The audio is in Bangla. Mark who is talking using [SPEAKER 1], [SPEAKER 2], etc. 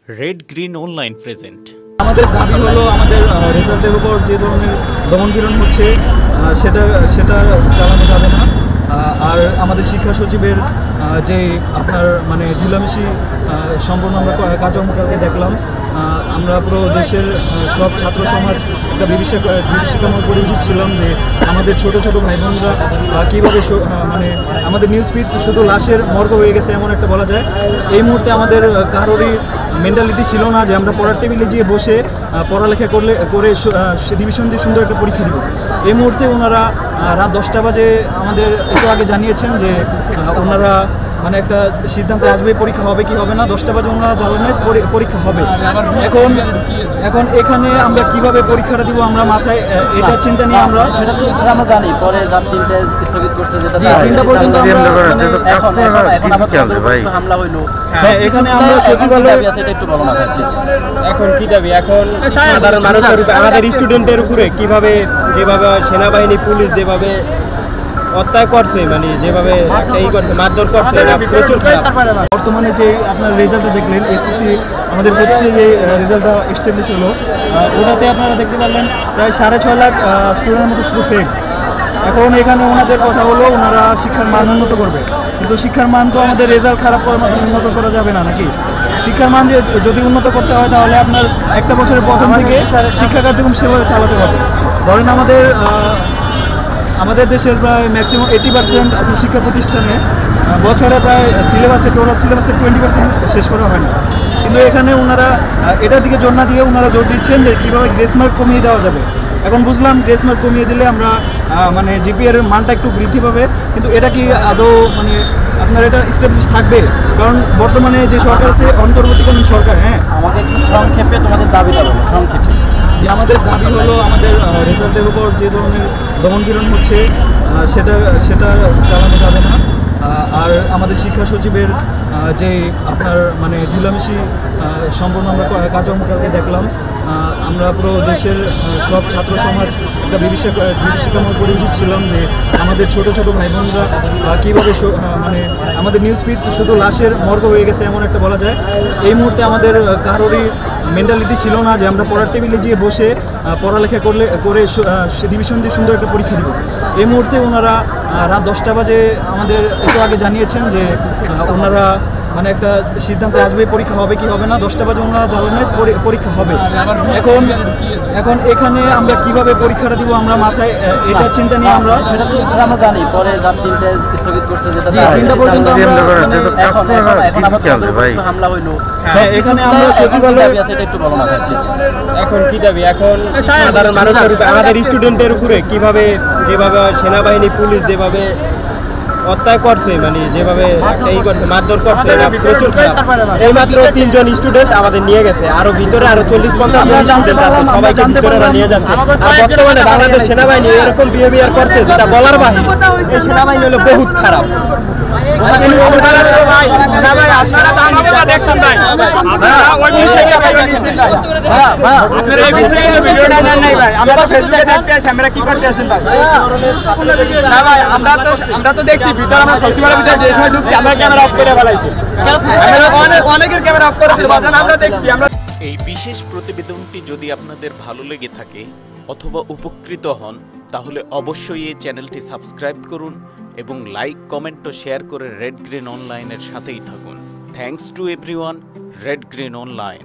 [SPEAKER 1] Red green online present.
[SPEAKER 2] আমাদের দাবি হলো আমাদের রেজাল্টের উপর যে ধরনের দমনপীড়ন হচ্ছে সেটা সেটা চালানো যাবে না। আর আমাদের শিক্ষা সচিবের যে আপনার মানে ঢিলামিশি সম্পূর্ণ আমরা কার্যক্রমকে দেখলাম। আমরা পুরো দেশের সব ছাত্র সমাজ একটা বিভীষিকাময় পরিবেশে ছিলাম যে আমাদের ছোট ছোট ভাই বোনরা কীভাবে মানে আমাদের নিউজ ফিড শুধু লাশের মর্গ হয়ে গেছে এমন একটা বলা যায়। এই মুহূর্তে আমাদের কারোরই মেন্টালিটি ছিল না যে আমরা পড়ার টেবিলে গিয়ে বসে পড়ালেখা করে ডিভিশন দিয়ে সুন্দর একটা পরীক্ষা দিব। এই মুহূর্তে ওনারা রাত 10টা বাজে আমাদের একটু আগে জানিয়েছেন যে ওনারা মানে একটা সিদ্ধান্তে আসবে পরীক্ষা হবে কি হবে না। 10টা বাজে ওনারা জানালেন পরীক্ষা হবে। এখন এখানে আমরা কিভাবে পরীক্ষাটা দিব আমরা মাথায় এটা চিন্তা নিয়ে আমরা
[SPEAKER 3] সেটা আমরা জানি। পরে রাত 3টায় স্থগিত করছে, যেটা
[SPEAKER 2] 3টা পর্যন্ত
[SPEAKER 3] হামলা হইলো।
[SPEAKER 2] হ্যাঁ, এখানে আমরা সচিবালয়
[SPEAKER 3] সেটা একটু বলো না প্লিজ।
[SPEAKER 4] এখন কি দাবি? এখন সাধারণ মানুষের উপরে আমাদের স্টুডেন্টের উপরে কিভাবে যেভাবে সেনাবাহিনী পুলিশ যেভাবে অত্যাচার করছে, মানে যেভাবে এই করছে মারধর করছে, এটা প্রচুর খারাপ।
[SPEAKER 2] বর্তমানে যে আপনার রেজাল্টটা দেখলেন এসএসসি আমাদের 25-এ যে রেজাল্টটা এস্টাবলিশ হলো, ওটাতে আপনারা দেখতে পারলেন প্রায় 6.5 লাখ স্টুডেন্টের মতো শুধু ফেক। এখন এখানে ওনাদের কথা হলো ওনারা শিক্ষার মান উন্নত করবে, কিন্তু শিক্ষার মান তো আমাদের রেজাল্ট খারাপ করার মতো উন্নত করা যাবে না নাকি? শিক্ষার মান যদি উন্নত করতে হয় তাহলে আপনার একটা বছরের প্রথম থেকে শিক্ষা কার্যক্রম সেভাবে চালাতে হবে। ধরেন আমাদের দেশের প্রায় ম্যাক্সিমাম 80% আপনার শিক্ষা প্রতিষ্ঠানে বছরে প্রায় টোটাল সিলেবাসের 20% শেষ করা হয় না। কিন্তু এখানে ওনারা এটার দিকে জোর না দিয়ে ওনারা জোর দিচ্ছেন যে কীভাবে গ্রেস মার্ক কমিয়ে দেওয়া যাবে। এখন বুঝলাম গ্রেস মার্ক কমিয়ে দিলে আমরা মানে জিপিএর মানটা একটু বৃদ্ধি পাবে, কিন্তু এটা কি আদৌ মানে আপনার এটা স্টাবলিশ থাকবে? কারণ বর্তমানে যে সরকার আছে অন্তর্বর্তীকালীন সরকার। হ্যাঁ,
[SPEAKER 3] আমাকে একটু সংক্ষেপে তোমাদের দাবিটা বলো সংক্ষেপে।
[SPEAKER 2] যে আমাদের দাবি হলো আমাদের রেজাল্টের উপর যে ধরনের দমনপীড়ন হচ্ছে সেটা চালানো যাবে না। আর আমাদের শিক্ষা সচিবের যে আপনার মানে ঢিলামিশি সম্পূর্ণ আমরা কার্যক্রমকে দেখলাম। আমরা পুরো দেশের সব ছাত্র সমাজ একটা বিভীষিকাময় পরিবেশে ছিলাম যে আমাদের ছোট ছোট ভাই বোনরা কীভাবে মানে আমাদের নিউজ ফিড শুধু লাশের মর্গ হয়ে গেছে এমন একটা বলা যায়। এই মুহূর্তে আমাদের কারোরই মেন্টালিটি ছিল না যে আমরা পড়ার টেবিলে গিয়ে বসে পড়ালেখা করে ডিভিশন দিয়ে সুন্দর একটা পরীক্ষা দিব। এই মুহূর্তে ওনারা রাত 10টা বাজে আমাদের একটু আগে জানিয়েছেন যে ওনারা মানে একটা সিদ্ধান্তে আসবে পরীক্ষা হবে কি হবে না। 10টা বাজে ওনারা জানালেন পরীক্ষা হবে। এখন এখানে আমরা কিভাবে পরীক্ষাটা দিব আমরা মাথায় এটা চিন্তা নিয়ে আমরা
[SPEAKER 3] সেটা আমরা জানি। পরে রাত 3টায় স্থগিত করছে, যেটা
[SPEAKER 2] 3টা পর্যন্ত
[SPEAKER 3] হামলা হইলো।
[SPEAKER 2] হ্যাঁ, এখানে আমরা সচিবালয়
[SPEAKER 3] সেটা একটু বলো না প্লিজ।
[SPEAKER 4] এখন কি দাবি? এখন সাধারণ মানুষের উপরে আমাদের স্টুডেন্টের উপরে কিভাবে যেভাবে সেনাবাহিনী পুলিশ যেভাবে অত্যাচার করছে, মানে যেভাবে এই করছে মারধর করছে, এটা প্রচুর খারাপ। এই মাত্র 3জন স্টুডেন্ট আমাদের নিয়ে গেছে, আরো ভিতরে আরো 40-50 জন স্টুডেন্ট আছে, সবাইকে ভিতরে নিয়ে যাচ্ছে। আর বর্তমানে বাংলাদেশ সেনাবাহিনী এরকম বিহেভিয়ার করছে যেটা বলার বাহিরে। এই সেনাবাহিনী হলো বহুত খারাপ। আমরা তো দেখছি ভিতরে, আমরা সচিবালয়ের ভিতরে যে সময় ঢুকছি আমরা ক্যামেরা অফ করে ফেলাইছি, অনেকের ক্যামেরা অফ করেছে, আমরা দেখছি।
[SPEAKER 1] এই বিশেষ প্রতিবেদনটি যদি আপনাদের ভালো লেগে থাকে অথবা উপকৃত হন তাহলে অবশ্যই এই চ্যানেলটি সাবস্ক্রাইব করুন এবং লাইক, কমেন্ট ও শেয়ার করে রেড গ্রিন অনলাইনের সাথেই থাকুন। Thanks to everyone. Red green online.